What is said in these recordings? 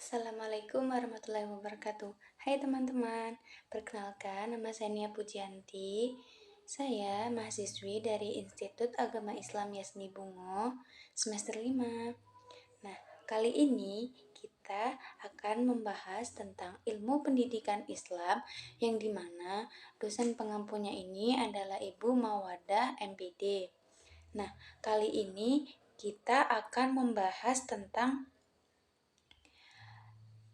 Assalamualaikum warahmatullahi wabarakatuh. Hai teman-teman, perkenalkan nama saya Nia Pujianti. Saya mahasiswi dari Institut Agama Islam Yasni Bungo, semester 5. Nah, kali ini kita akan membahas tentang ilmu pendidikan Islam yang dimana dosen pengampunya ini adalah Ibu Mawadah MPD. Nah, kali ini kita akan membahas tentang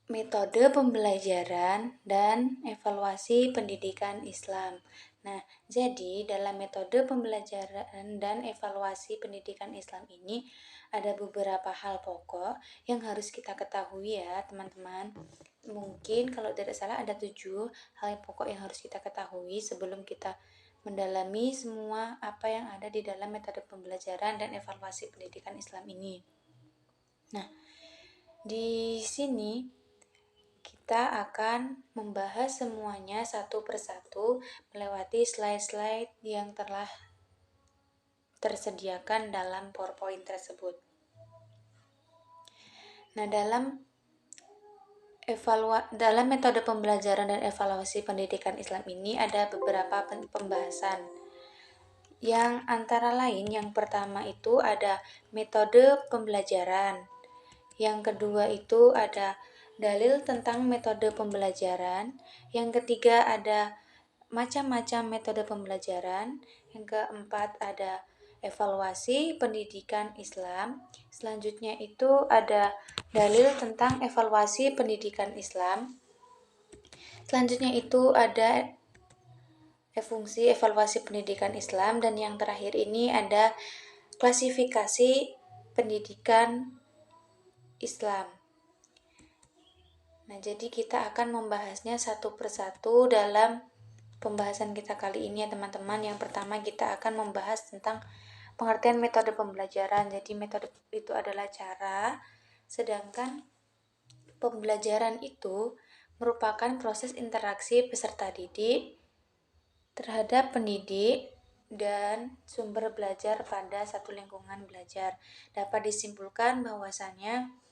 metode pembelajaran dan evaluasi pendidikan Islam. Nah, jadi dalam metode pembelajaran dan evaluasi pendidikan Islam ini ada beberapa hal pokok yang harus kita ketahui ya, teman-teman. Mungkin kalau tidak salah ada 7 hal pokok yang harus kita ketahui sebelum kita mendalami semua apa yang ada di dalam metode pembelajaran dan evaluasi pendidikan Islam ini. Nah, di sini kita akan membahas semuanya satu persatu melewati slide-slide yang telah tersediakan dalam PowerPoint tersebut. Nah, dalam metode pembelajaran dan evaluasi pendidikan Islam ini ada beberapa pembahasan. Yang antara lain, yang pertama itu ada metode pembelajaran. Yang kedua itu ada dalil tentang metode pembelajaran. Yang ketiga ada macam-macam metode pembelajaran. Yang keempat ada evaluasi pendidikan Islam. Selanjutnya itu ada dalil tentang evaluasi pendidikan Islam. Selanjutnya itu ada fungsi evaluasi pendidikan Islam, dan yang terakhir ini ada klasifikasi pendidikan Islam. Nah, jadi kita akan membahasnya satu persatu dalam pembahasan kita kali ini ya teman-teman. Yang pertama kita akan membahas tentang pengertian metode pembelajaran. Jadi metode itu adalah cara, sedangkan pembelajaran itu merupakan proses interaksi peserta didik terhadap pendidik dan sumber belajar pada satu lingkungan belajar. Dapat disimpulkan bahwasannya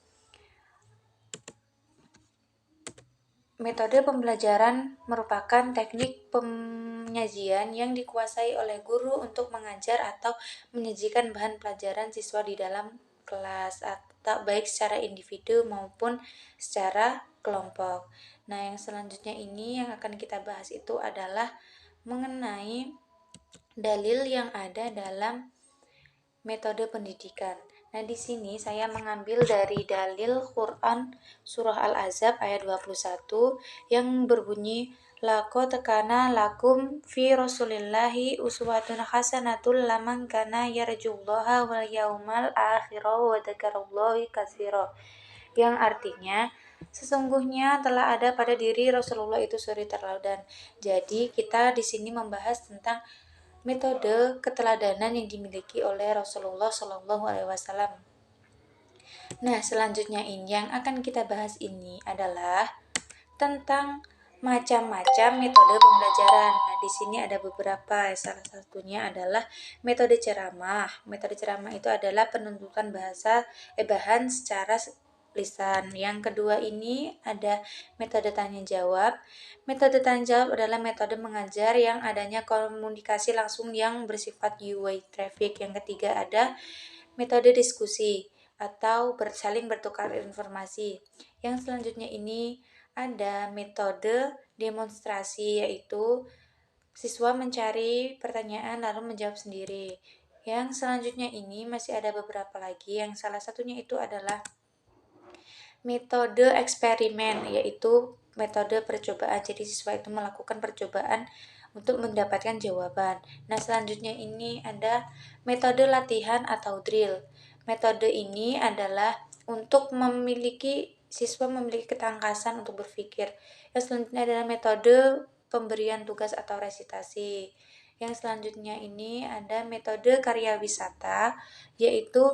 metode pembelajaran merupakan teknik penyajian yang dikuasai oleh guru untuk mengajar atau menyajikan bahan pelajaran siswa di dalam kelas, atau baik secara individu maupun secara kelompok. Nah, yang selanjutnya ini yang akan kita bahas itu adalah mengenai dalil yang ada dalam metode pendidikan. Nah, di sini saya mengambil dari dalil Quran surah Al-Ahzab ayat 21 yang berbunyi laqad kana lakum fi rasulillahi uswatun hasanatul laman kana yarjullaha wal yaumal akhir wa dzakarallaha katsira, yang artinya sesungguhnya telah ada pada diri Rasulullah itu suri teladan. Jadi kita di sini membahas tentang metode keteladanan yang dimiliki oleh Rasulullah Shallallahu Alaihi Wasallam. Nah, selanjutnya ini yang akan kita bahas ini adalah tentang macam-macam metode pembelajaran. Nah, di sini ada beberapa. Salah satunya adalah metode ceramah. Metode ceramah itu adalah penuntutan bahan secara lisan. Yang kedua ini ada metode tanya jawab. Metode tanya jawab adalah metode mengajar yang adanya komunikasi langsung yang bersifat two-way traffic. Yang ketiga ada metode diskusi atau saling bertukar informasi. Yang selanjutnya ini ada metode demonstrasi, yaitu siswa mencari pertanyaan lalu menjawab sendiri. Yang selanjutnya ini masih ada beberapa lagi, yang salah satunya itu adalah metode eksperimen, yaitu metode percobaan. Jadi siswa itu melakukan percobaan untuk mendapatkan jawaban. Nah, selanjutnya ini ada metode latihan atau drill. Metode ini adalah untuk siswa memiliki ketangkasan untuk berpikir. Yang selanjutnya adalah metode pemberian tugas atau resitasi. Yang selanjutnya ini ada metode karya wisata, yaitu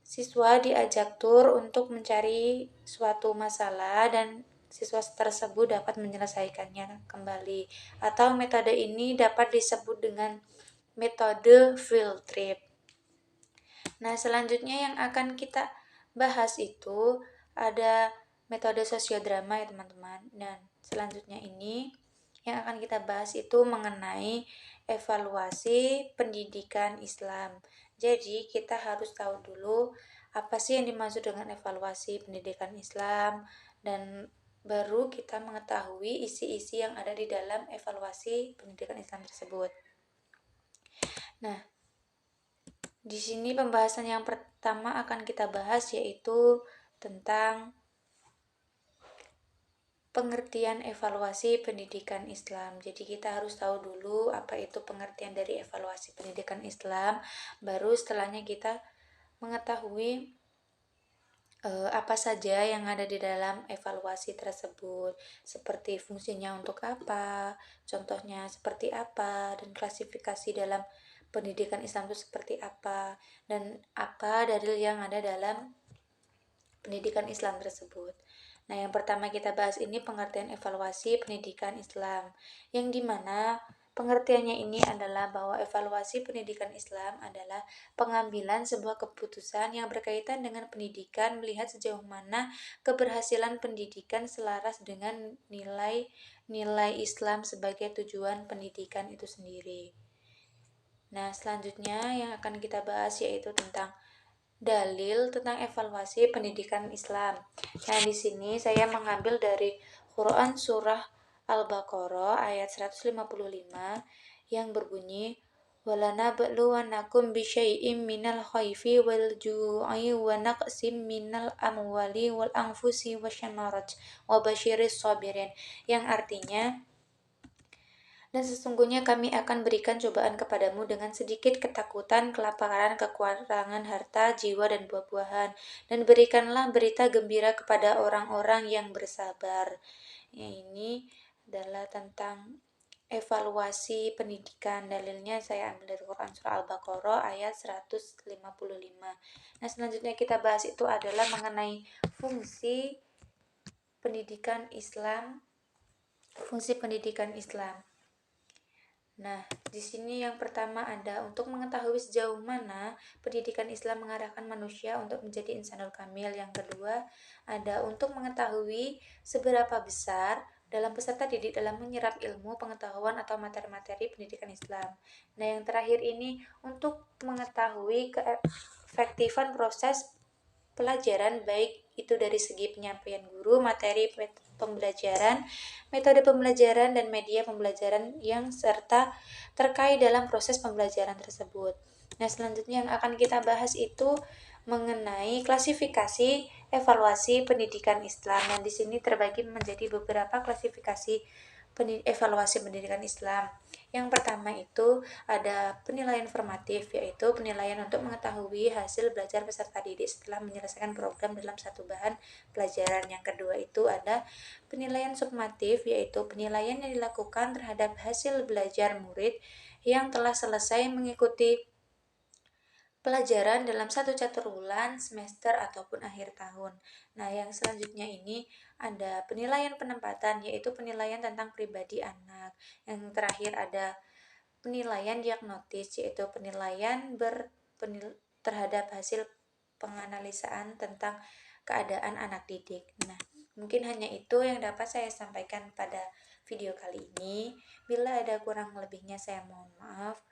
siswa diajak tur untuk mencari suatu masalah dan siswa tersebut dapat menyelesaikannya kembali. Atau metode ini dapat disebut dengan metode field trip. Nah, selanjutnya yang akan kita bahas itu ada metode sosiodrama ya teman-teman. Dan selanjutnya ini yang akan kita bahas itu mengenai evaluasi pendidikan Islam. Jadi kita harus tahu dulu apa sih yang dimaksud dengan evaluasi pendidikan Islam, dan baru kita mengetahui isi-isi yang ada di dalam evaluasi pendidikan Islam tersebut. Nah, di sini pembahasan yang pertama akan kita bahas yaitu tentang pengertian evaluasi pendidikan Islam. Jadi kita harus tahu dulu apa itu pengertian dari evaluasi pendidikan Islam, baru setelahnya kita mengetahui apa saja yang ada di dalam evaluasi tersebut, seperti fungsinya untuk apa, contohnya seperti apa, dan klasifikasi dalam pendidikan Islam itu seperti apa, dan apa dalil yang ada dalam pendidikan Islam tersebut. Nah, yang pertama kita bahas ini pengertian evaluasi pendidikan Islam, yang dimana pengertiannya ini adalah bahwa evaluasi pendidikan Islam adalah pengambilan sebuah keputusan yang berkaitan dengan pendidikan, melihat sejauh mana keberhasilan pendidikan selaras dengan nilai Islam sebagai tujuan pendidikan itu sendiri. Nah, selanjutnya yang akan kita bahas yaitu tentang dalil tentang evaluasi pendidikan Islam. Nah, di sini saya mengambil dari Quran surah Al-Baqarah ayat 155 yang berbunyi وَلَنَبْلُوَنَّكُمْ بِشَيْءٍ مِّنَ الْخَوْفِ وَالْجُوعِ وَنَقْصٍ مِّنَ الْأَمْوَالِ وَالْأَنفُسِ وَالثَّمَرَاتِ وَبَشِّرِ الصَّابِرِينَ, yang artinya, dan sesungguhnya kami akan berikan cobaan kepadamu dengan sedikit ketakutan, kelaparan, kekurangan harta, jiwa, dan buah-buahan. Dan berikanlah berita gembira kepada orang-orang yang bersabar. Ya, ini adalah tentang evaluasi pendidikan. Dalilnya saya ambil dari Quran Surah Al-Baqarah ayat 155. Nah, selanjutnya kita bahas itu adalah mengenai fungsi pendidikan Islam. Fungsi pendidikan Islam. Nah, di sini yang pertama ada untuk mengetahui sejauh mana pendidikan Islam mengarahkan manusia untuk menjadi insanul kamil. Yang kedua ada untuk mengetahui seberapa besar dalam peserta didik dalam menyerap ilmu, pengetahuan atau materi-materi pendidikan Islam. Nah, yang terakhir ini untuk mengetahui keefektifan proses pelajaran, baik itu dari segi penyampaian guru, materi pembelajaran, metode pembelajaran, dan media pembelajaran yang serta terkait dalam proses pembelajaran tersebut. Nah, selanjutnya yang akan kita bahas itu mengenai klasifikasi evaluasi pendidikan Islam. Dan di sini terbagi menjadi beberapa klasifikasi evaluasi pendidikan Islam. Yang pertama itu ada penilaian formatif, yaitu penilaian untuk mengetahui hasil belajar peserta didik setelah menyelesaikan program dalam satu bahan pelajaran. Yang kedua itu ada penilaian sumatif, yaitu penilaian yang dilakukan terhadap hasil belajar murid yang telah selesai mengikuti pelajaran dalam satu caturwulan, semester, ataupun akhir tahun. Nah, yang selanjutnya ini ada penilaian penempatan, yaitu penilaian tentang pribadi anak. Yang terakhir ada penilaian diagnotis, yaitu penilaian terhadap hasil penganalisaan tentang keadaan anak didik. Nah, mungkin hanya itu yang dapat saya sampaikan pada video kali ini. Bila ada kurang lebihnya saya mohon maaf.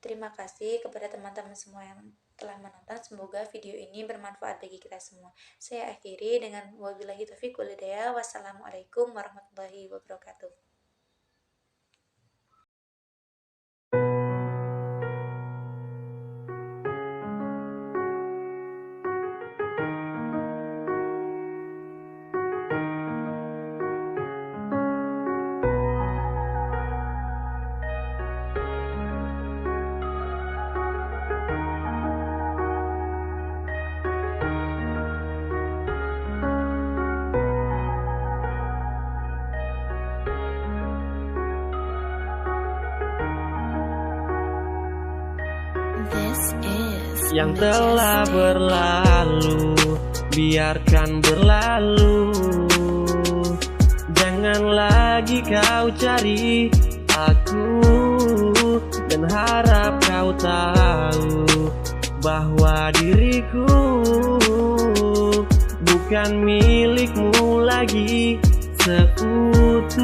Terima kasih kepada teman-teman semua yang telah menonton. Semoga video ini bermanfaat bagi kita semua. Saya akhiri dengan wabillahi taufiq wal hidayah. Wassalamualaikum warahmatullahi wabarakatuh. Yang telah berlalu, biarkan berlalu. Jangan lagi kau cari aku, dan harap kau tahu bahwa diriku bukan milikmu. lagi seutuhnya.